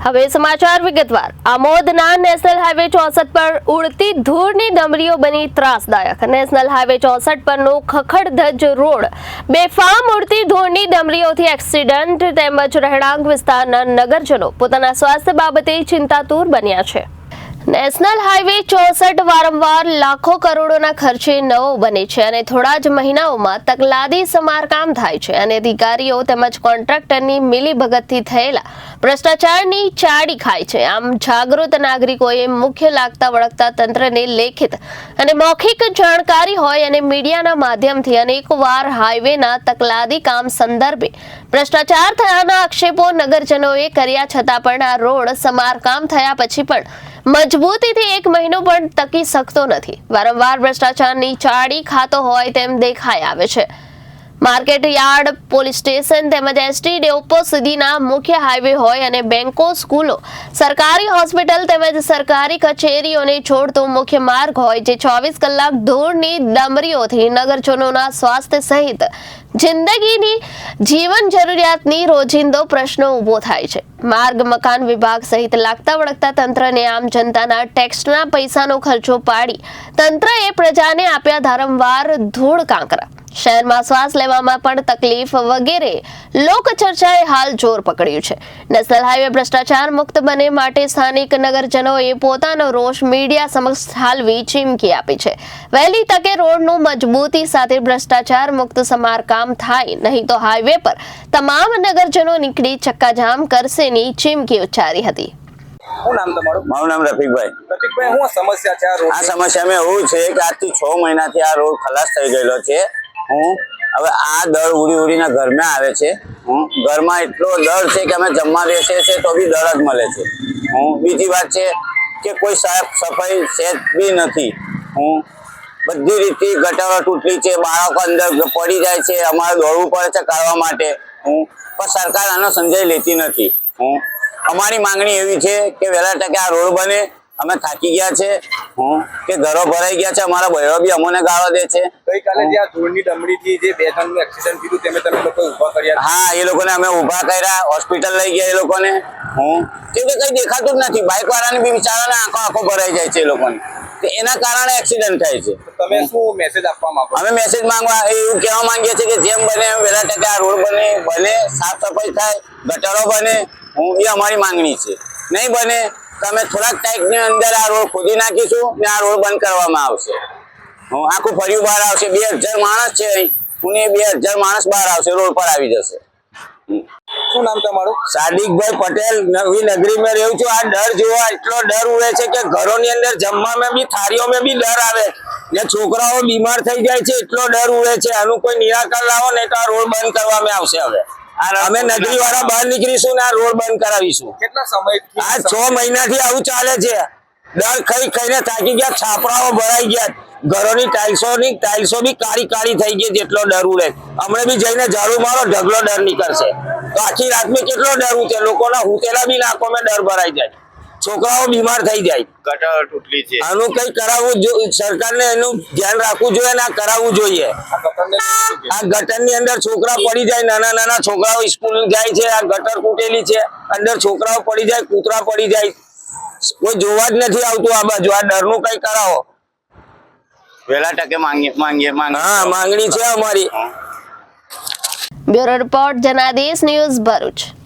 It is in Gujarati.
હવે સમાચાર વિગતવાર। આમોદના નેશનલ હાઈવે 64 પર ઉડતી ધૂળની ડમરીઓ બની ત્રાસદાયક। નેશનલ હાઈવે 64 પરનો ખખડધજ રોડ બેફામ ઉડતી ધૂળની ડમરીઓથી એક્સિડન્ટ તેમજ રહેણાંક વિસ્તારના નગરજનો પોતાના સ્વાસ્થ્ય બાબતે ચિંતાતુર બન્યા છે। નેશનલ હાઈવે 64 વારંવાર લાખો કરોડોના ખર્ચે નવો બને છે અને થોડા જ મહિનાઓમાં તકલાદી સમારકામ થાય છે અને અધિકારીઓ તેમજ કોન્ટ્રાક્ટરની મિલીભગતથી થયેલા ભ્રષ્ટાચારની ચાડી ખાય છે। આમ જાગૃત નાગરિકોએ મુખ્ય લાગતા વળગતા તંત્રને લેખિત અને મૌખિક જાણકારી હોય અને મીડિયાના માધ્યમથી અનેકવાર હાઈવેના તકલાદી કામ સંદર્ભે ભ્રષ્ટાચાર થયાના આક્ષેપો નગરજનોએ કર્યા છતાં પણ આ રોડ સમારકામ થયા પછી પણ મજબૂતીથી એક મહિનો પણ ટકી શકતો નથી। વારંવાર ભ્રષ્ટાચારની ચાડી ખાતો હોય તેમ દેખાઈ આવે છે। માર્કેટ યાર્ડ, પોલીસ સ્ટેશન તેમજ એસટી ડેપો સુધીના મુખ્ય હાઈવે હોય અને બેંકો, સ્કૂલો, સરકારી હોસ્પિટલ તેમજ સરકારી કચેરીઓને જોડતો મુખ્ય માર્ગ હોય જે 24 કલાક ધૂળની ડમરીઓથી નગરજનોના સ્વાસ્થ્ય સહિત જિંદગીની જીવન જરૂરિયાતની રોજિંદો પ્રશ્નો ઊભો થાય છે। માર્ગ મકાન વિભાગ સહિત લાગતા વળગતા તંત્રને આમ જનતાના ટેક્સના પૈસાનો ખર્ચો પાડી તંત્રએ પ્રજાને આપ્યા વારંવાર ધૂળ કાંકરા। શહેરમાં શ્વાસ લેવામાં પણ તકલીફ વગેરે લોક ચર્ચાએ હાલ જોર પકડ્યું છે। નેશનલ હાઈવે ભ્રષ્ટાચાર મુક્ત બને માટે સ્થાનિક નગરજનોએ પોતાનો રોષ મીડિયા સમક્ષ ઠાલવી ચીમકી આપી છે। વહેલી તકે રોડનું મજબૂતી સાથે ભ્રષ્ટાચાર મુક્ત સમારકામ થાય, નહીં તો હાઈવે પર તમામ નગરજનો નીકળી ચક્કાજામ કરશેની ચીમકી ઉચ્ચારી હતી। શું નામ તમારું? મારું નામ રફીકભાઈ। રફીકભાઈ, શું સમસ્યા છે આ રોડ? આ સમસ્યામાં એવું છે કે આજથી 6 મહિનાથી આ રોડ ખલાસ થઈ ગયેલો છે। હવે આ દર ઉડીને ઘરમાં આવે છે। ઘરમાં એટલો દર છે કે અમે જમવા બેસીએ છીએ તો બી દર જ મળે છે। બીજી વાત છે કે કોઈ સાફ સફાઈ સેજ બી નથી। બધી રીતે ગટરો તૂટલી છે, બાળકો અંદર પડી જાય છે, અમારે દોડવું પડે છે કાઢવા માટે। પણ સરકાર આનો સંજય લેતી નથી। અમારી માંગણી એવી છે કે વહેલા તકે આ રોડ બને। અમે થાકી ગયા છે કે ઘરો ભરાઈ ગયા છે, અમારા બહેરો બી અમને ગાળો દે છે। ગઈકાલે જે આ ધૂળની ડમરીથી જે 2 જણનું એક્સિડન્ટ થયું તમે લોકો ઊભા કર્યા? હા, એ લોકોને અમે ઊભા કર્યા, હોસ્પિટલ લઈ ગયા એ લોકોને। કેમ કે કઈ દેખાતું જ નથી, બાઇક વાળાને બી બિચારાને આંખો ભરાઈ જાય છે એ લોકોને, તો એના કારણે એક્સિડન્ટ થાય છે। તમે શું મેસેજ આપવા માંગો? અમે મેસેજ માંગવા એવું કહેવા માંગીએ છીએ કે જેમ બને એમ વહેલા તકે આ રોડ બને, સાફ સફાઈ થાય, ગટરો બને। એ અમારી માંગણી છે। નહીં બને તો અમે થોડાક ટાઈમની અંદર આ રોડ ખોદી નાખીશું ને આ રોડ બંધ કરવામાં આવશે। આખું ફર્યું બહાર આવશે। 2000 માણસ છે અહીં, 2000 માણસ બહાર આવશે, રોડ પર આવી જશે। શું નામ તમારું? સાદિકભાઈ પટેલ, નવી નગરીમાં રહું છું। આ ડર જોવા એટલો ડર ઉડે છે કે ઘરોની અંદર જમવામાં બી થાળીઓમાં બી ડર આવે ને છોકરાઓ બીમાર થઈ જાય છે, એટલો ડર ઉડે છે। આનું કોઈ નિરાકરણ લાવો ને તો આ રોડ બંધ કરવામાં આવશે। હવે અમે નગરી વાળા બહાર નીકળીશું ને આ રોડ બંધ કરાવીશું। કેટલા સમયથી આ 6 મહિનાથી આવું ચાલે છે। દર ખાઈને થાકી ગયા, છાપરાઓ ભરાઈ ગયા, ઘરોની ટાઇલ્સો બી કાળી થઈ ગઈ, જેટલો ડર ઉડે। હમણાં બી જઈને ઝાડુ મારો, ઢગલો ડર નીકળશે। તો આખી રાતમાં કેટલો ડર ઉઠે, લોકોના હુંટેલા બી નાકોમાં ડર ભરાઈ જાય, છોકરાઓ બીમાર થઈ જાય। ગટર તૂટલી છે, આનું કઈ કરાવવું જોઈએ, સરકારને એનું ધ્યાન રાખવું જોઈએ ને આ કરાવવું જોઈએ। આ ગટરની અંદર છોકરા પડી જાય, નાના છોકરાઓ સ્કૂલ જાય છે, આ ગટર તૂટેલી છે, અંદર છોકરાઓ પડી જાય, કૂતરા પડી જાય, કોઈ જોવા જ નથી આવતું આ બાજુ। આ ડરનું કઈ કરાવો, વહેલા તકે માંગણી છે અમારી। Bureau report, Janadesh news, Bharuch.